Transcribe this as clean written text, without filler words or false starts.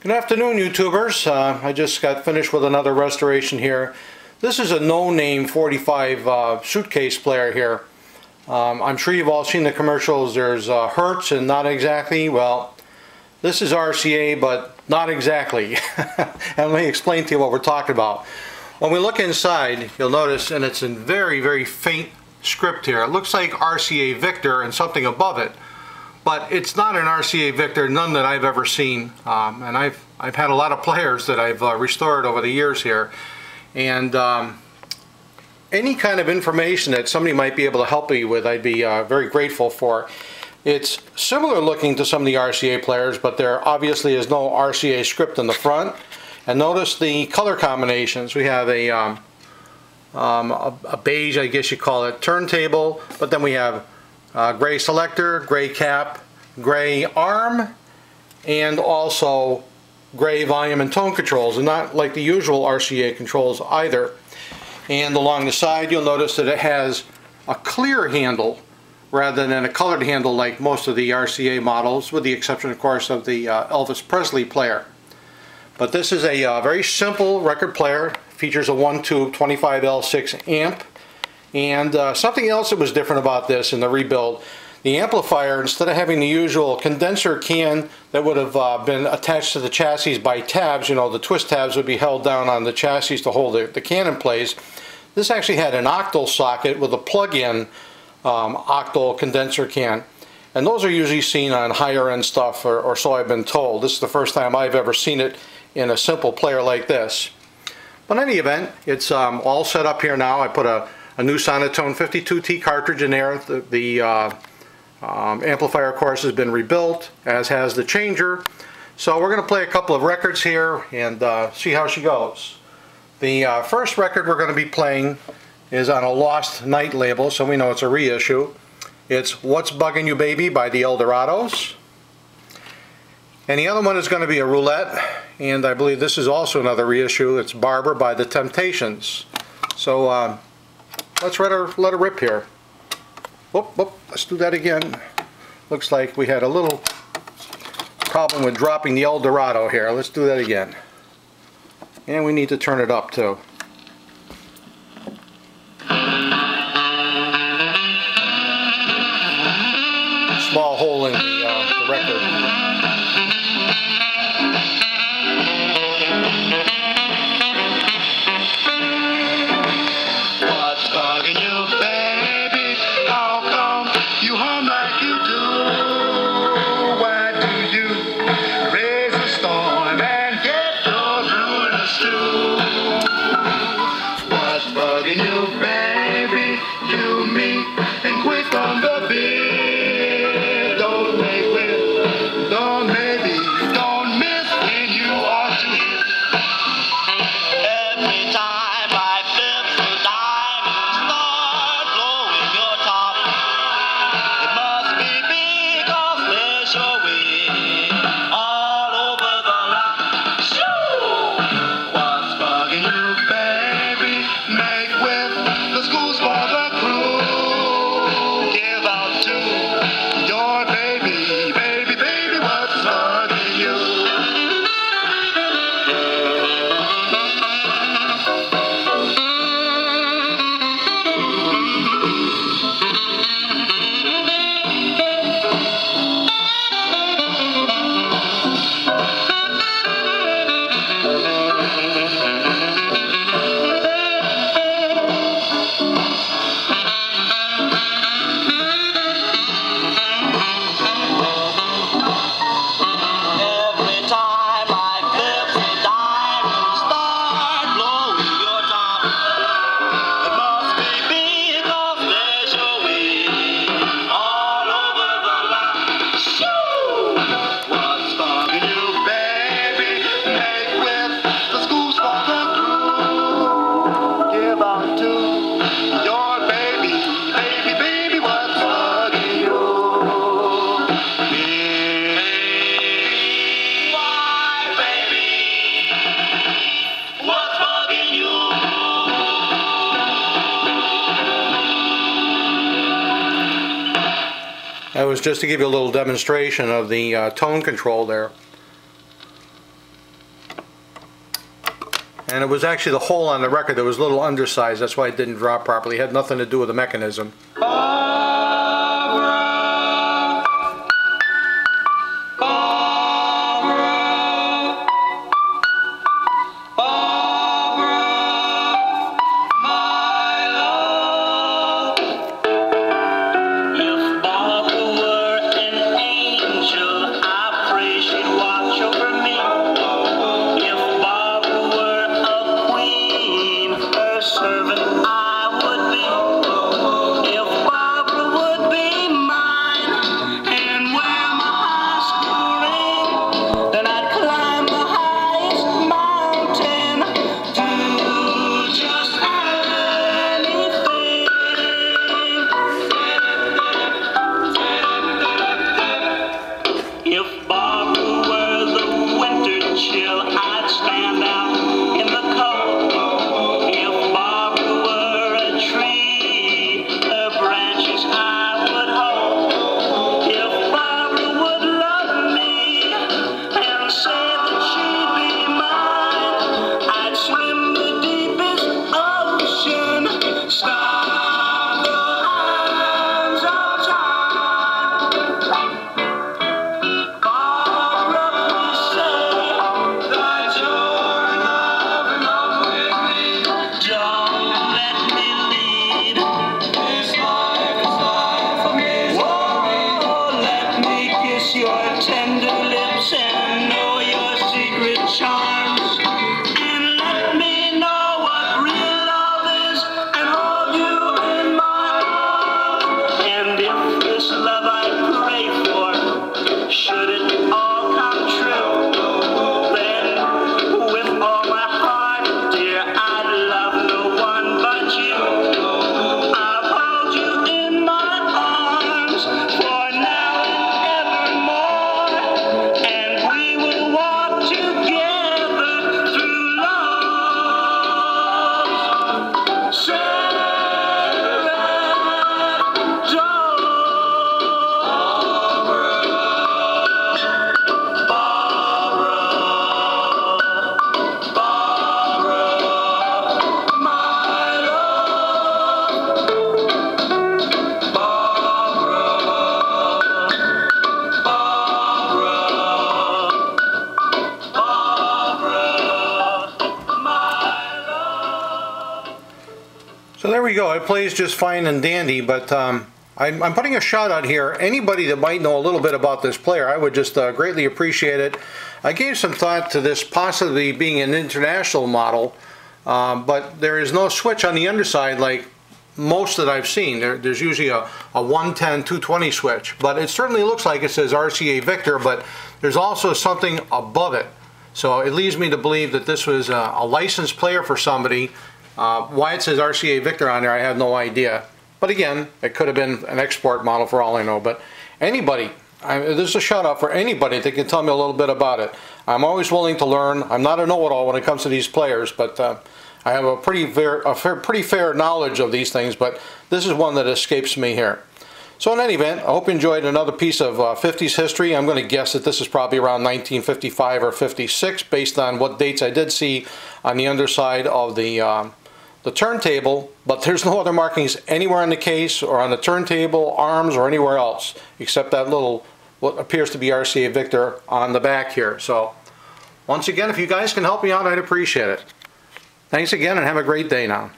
Good afternoon, YouTubers. I just got finished with another restoration here. This is a no-name 45 Suitcase player here. I'm sure you've all seen the commercials. There's Hertz and not exactly. Well, this is RCA, but not exactly. And let me explain to you what we're talking about. When we look inside, you'll notice, and it's in very, very faint script here, it looks like RCA Victor and something above it. But it's not an RCA Victor, none that I've ever seen. And I've had a lot of players that I've restored over the years here. And any kind of information that somebody might be able to help me with, I'd be very grateful for. It's similar looking to some of the RCA players, but there obviously is no RCA script in the front. And notice the color combinations. We have a beige, I guess you call it, turntable, but then we have gray selector, gray cap, gray arm, and also gray volume and tone controls, and not like the usual RCA controls either. And along the side you'll notice that it has a clear handle rather than a colored handle like most of the RCA models, with the exception of course of the Elvis Presley player. But this is a very simple record player. Features a 1-tube 25L6 amp. And something else that was different about this in the rebuild, the amplifier, instead of having the usual condenser can that would have been attached to the chassis by tabs, you know, the twist tabs would be held down on the chassis to hold the can in place, this actually had an octal socket with a plug-in octal condenser can. And those are usually seen on higher end stuff, or so I've been told. This is the first time I've ever seen it in a simple player like this. But in any event, it's all set up here now. I put a new Sonotone 52T cartridge in there. The amplifier, of course, has been rebuilt, as has the changer. So we're going to play a couple of records here and see how she goes. The first record we're going to be playing is on a Lost Night label, so we know it's a reissue. It's What's Bugging You Baby by the Eldorados. And the other one is going to be a roulette, and I believe this is also another reissue. It's Barber by the Temptations. So let's let her rip here. Whoop, whoop, let's do that again. Looks like we had a little problem with dropping the Eldorado here. Let's do that again. And we need to turn it up too. Small hole in the record. That was just to give you a little demonstration of the tone control there. And it was actually the hole on the record that was a little undersized. That's why it didn't drop properly. It had nothing to do with the mechanism. So there we go. It plays just fine and dandy, but I'm putting a shout out here. Anybody that might know a little bit about this player, I would just greatly appreciate it. I gave some thought to this possibly being an international model, but there is no switch on the underside like most that I've seen. There's usually a 110, 220 switch, but it certainly looks like it says RCA Victor, but there's also something above it. So it leads me to believe that this was a licensed player for somebody. Why it says RCA Victor on there, I have no idea. But again, it could have been an export model for all I know. But anybody, this is a shout out for anybody that can tell me a little bit about it. I'm always willing to learn. I'm not a know-it-all when it comes to these players, but I have a pretty fair knowledge of these things, but this is one that escapes me here. So in any event, I hope you enjoyed another piece of 50s history. I'm going to guess that this is probably around 1955 or 56 based on what dates I did see on the underside of the turntable, but there's no other markings anywhere on the case or on the turntable, arms, or anywhere else except that little, what appears to be RCA Victor on the back here. So once again, if you guys can help me out, I'd appreciate it. Thanks again and have a great day now.